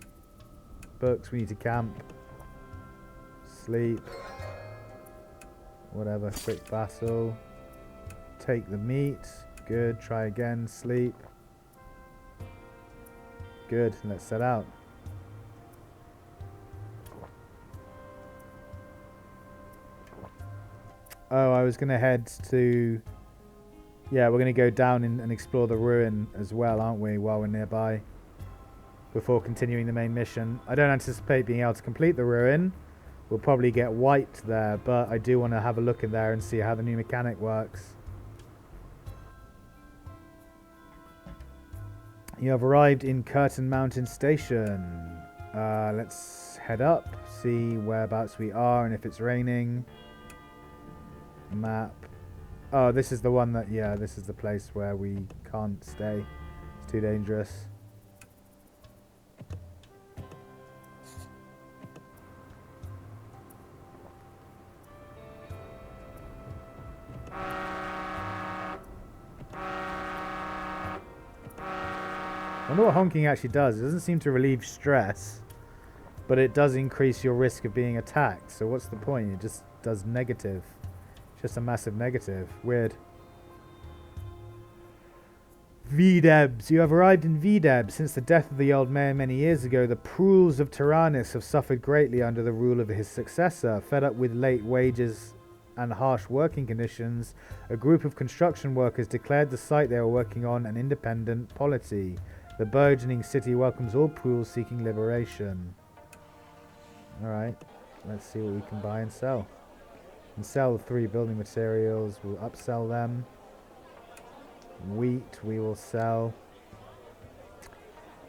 Books, we need to camp. Sleep. Whatever, quick battle. Take the meat. Good, try again, sleep. Good, let's set out. Oh, I was going to head to... Yeah, we're going to go down and explore the ruin as well, aren't we, while we're nearby. Before continuing the main mission. I don't anticipate being able to complete the ruin. We'll probably get wiped there, but I do want to have a look in there and see how the new mechanic works. You have arrived in Curtain Mountain Station. Let's head up, see whereabouts we are and if it's raining. Map. Oh, this is the one that, yeah, this is the place where we can't stay. It's too dangerous. I wonder what honking actually does. It doesn't seem to relieve stress, but it does increase your risk of being attacked. So what's the point? It just does negative. Just a massive negative. Weird. Videbs, you have arrived in Videb. Since the death of the old mayor many years ago, the Prules of Tyrannus have suffered greatly under the rule of his successor. Fed up with late wages and harsh working conditions, a group of construction workers declared the site they were working on an independent polity. The burgeoning city welcomes all Prules seeking liberation. Alright, let's see what we can buy and sell. We can sell 3 building materials, we'll upsell them. Wheat we will sell.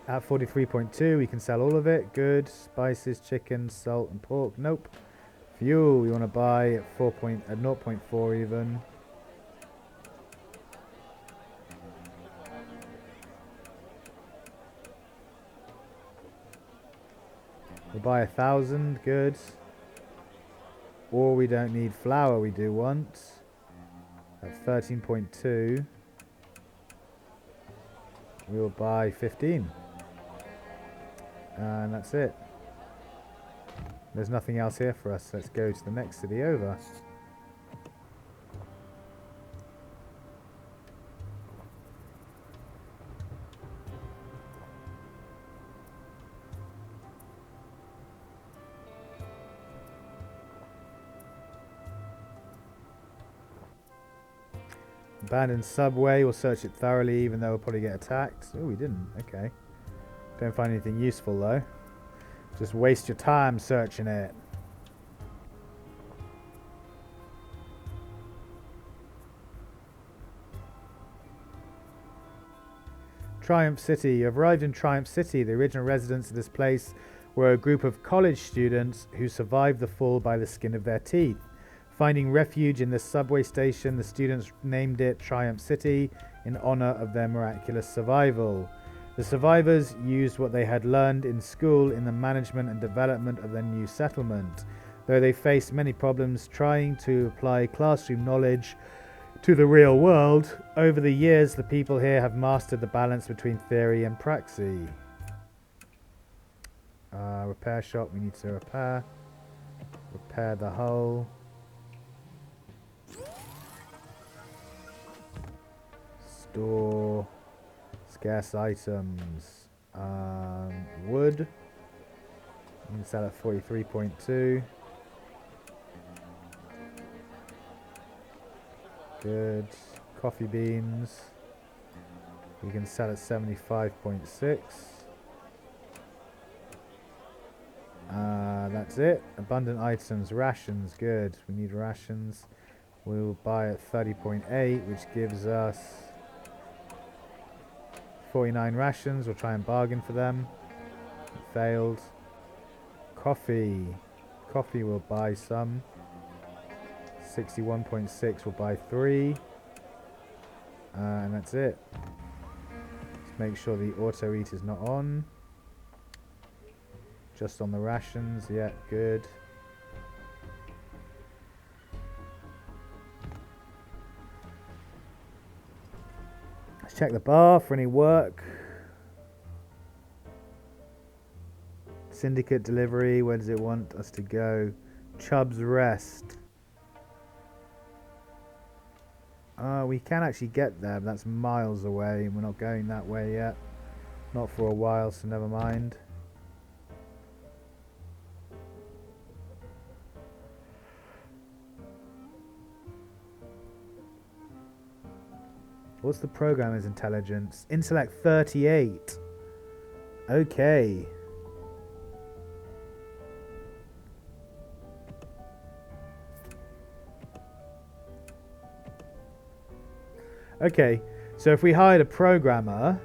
At 43.2 we can sell all of it. Good. Spices, chicken, salt and pork. Nope. Fuel we want to buy at 0.4 even. We'll buy 1,000. Good. Or we don't need flour, we do want. At 13.2 we will buy 15. And that's it. There's nothing else here for us. Let's go to the next city over. Abandoned subway. We'll search it thoroughly, even though we'll probably get attacked. Oh, we didn't. Okay. Don't find anything useful, though. Just waste your time searching it. Triumph City. You have arrived in Triumph City. The original residents of this place were a group of college students who survived the fall by the skin of their teeth. Finding refuge in this subway station, the students named it Triumph City in honor of their miraculous survival. The survivors used what they had learned in school in the management and development of their new settlement, though they faced many problems trying to apply classroom knowledge to the real world. Over the years, the people here have mastered the balance between theory and praxis. Repair shop, we need to repair the hull. Store scarce items. Wood. You can sell at 43.2. Good. Coffee beans. We can sell at 75.6. That's it. Abundant items. Rations. Good. We need rations. We'll buy at 30.8, which gives us 49 rations. We'll try and bargain for them. Failed. Coffee. Coffee we'll buy some. 61.6 we'll buy 3. And that's it. Let's make sure the auto eat is not on. Just on the rations. Yeah, good. Let's check the bar for any work. Syndicate delivery. Where does it want us to go? Chubb's Rest. We can actually get there, but that's miles away, and we're not going that way yet. Not for a while, so never mind. What's the programmer's intelligence? Intellect 38. Okay. Okay, so if we hired a programmer,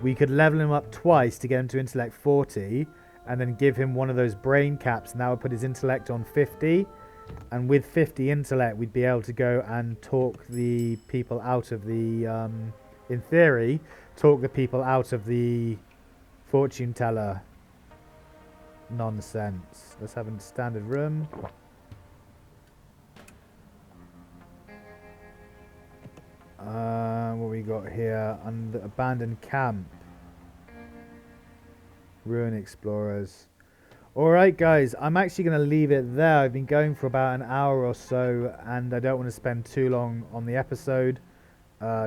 we could level him up twice to get him to intellect 40, and then give him one of those brain caps, and that would put his intellect on 50. And with 50 intellect, we'd be able to go and talk the people out of the, in theory, talk the people out of the fortune teller nonsense. Let's have a standard room. What we got here? Under abandoned camp. Ruin explorers. Alright guys, I'm actually going to leave it there. I've been going for about an hour or so, and I don't want to spend too long on the episode.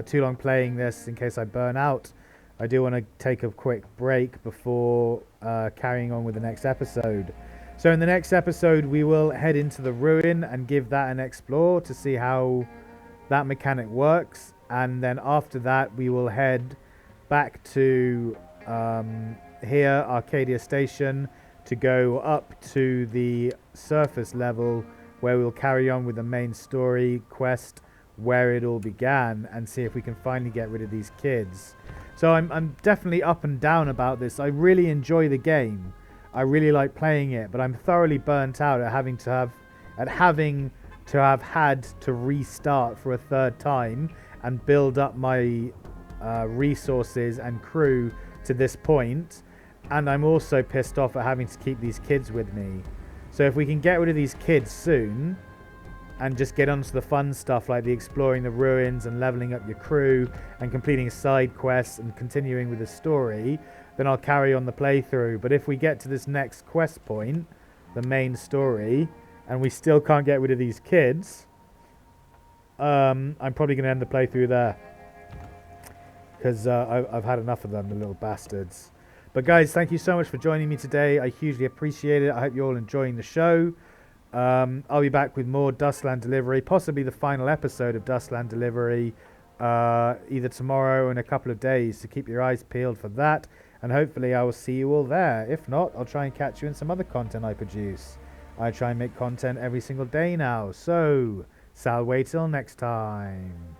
too long playing this in case I burn out. I do want to take a quick break before carrying on with the next episode. So in the next episode, we will head into the ruin and give that an explore to see how that mechanic works. And then after that, we will head back to here, Arcadia Station, to go up to the surface level where we'll carry on with the main story quest where it all began and see if we can finally get rid of these kids. So I'm definitely up and down about this. I really enjoy the game. I really like playing it, but I'm thoroughly burnt out at having to have had to restart for a third time and build up my resources and crew to this point. And I'm also pissed off at having to keep these kids with me. So if we can get rid of these kids soon and just get onto the fun stuff like the exploring the ruins and leveling up your crew and completing side quests and continuing with the story, then I'll carry on the playthrough. But if we get to this next quest point, the main story, and we still can't get rid of these kids, I'm probably going to end the playthrough there. Because I've had enough of them, the little bastards. But guys, thank you so much for joining me today. I hugely appreciate it. I hope you're all enjoying the show. I'll be back with more Dustland Delivery, possibly the final episode of Dustland Delivery, either tomorrow or in a couple of days, so keep your eyes peeled for that, and hopefully I will see you all there. If not, I'll try and catch you in some other content I produce. I try and make content every single day now, so Sal, wait till next time.